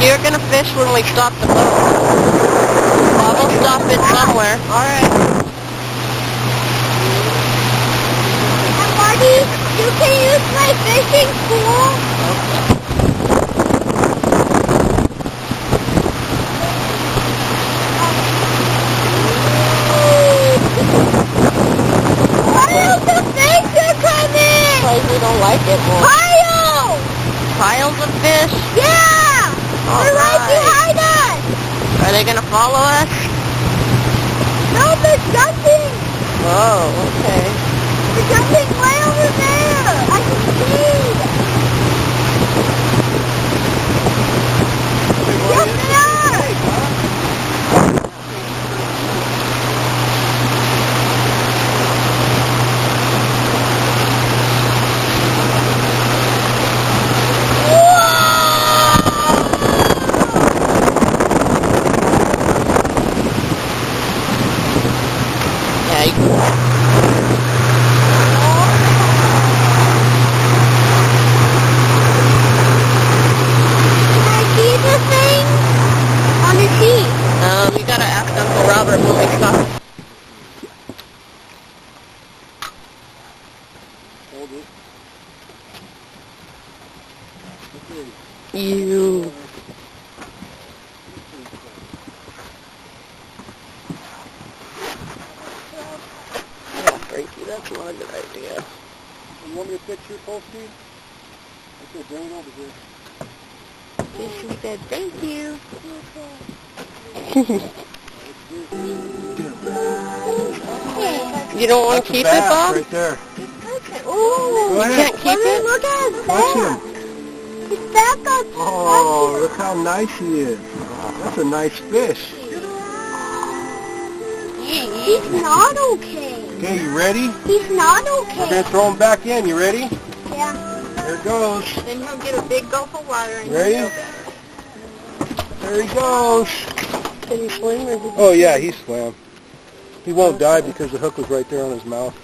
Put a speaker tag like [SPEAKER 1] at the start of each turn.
[SPEAKER 1] You're gonna fish when we stop the boat. Well, we'll stop it somewhere. Alright.
[SPEAKER 2] And Marty, you can use my fishing pole. Kyle, the fish are coming!
[SPEAKER 1] We don't like it more.
[SPEAKER 2] Kyle!
[SPEAKER 1] Piles of fish.
[SPEAKER 2] Yeah! They're right behind us!
[SPEAKER 1] Are they gonna follow us?
[SPEAKER 2] No, they're jumping!
[SPEAKER 1] Oh, okay.
[SPEAKER 2] They're jumping way over there! I can see! Yes, they are!
[SPEAKER 1] We gotta ask Uncle Robert when we stop.
[SPEAKER 3] Hold it.
[SPEAKER 1] You. Yeah, Frankie, that's not a good idea.
[SPEAKER 3] You want me to fix your pole speed? Okay, bring it over here.
[SPEAKER 1] She said, thank you. You don't want to keep it, Bob?
[SPEAKER 3] Right there.
[SPEAKER 2] Ooh,
[SPEAKER 3] Go ahead.
[SPEAKER 1] Can't keep it?
[SPEAKER 2] look at his
[SPEAKER 3] Watch
[SPEAKER 2] back.
[SPEAKER 3] him.
[SPEAKER 2] His back got
[SPEAKER 3] Oh, look how nice he is. That's a nice fish.
[SPEAKER 2] He's not okay.
[SPEAKER 3] Okay, you ready?
[SPEAKER 2] He's not
[SPEAKER 3] We're
[SPEAKER 2] okay.
[SPEAKER 3] going to throw him back in. You ready?
[SPEAKER 2] Yeah.
[SPEAKER 3] There it goes.
[SPEAKER 1] Then he'll get a big gulp of water and
[SPEAKER 3] Ready?
[SPEAKER 1] he'll feel better.
[SPEAKER 3] There he goes.
[SPEAKER 1] Did he swim or did he
[SPEAKER 3] Oh, yeah, he swam. He won't die because the hook was right there on his mouth.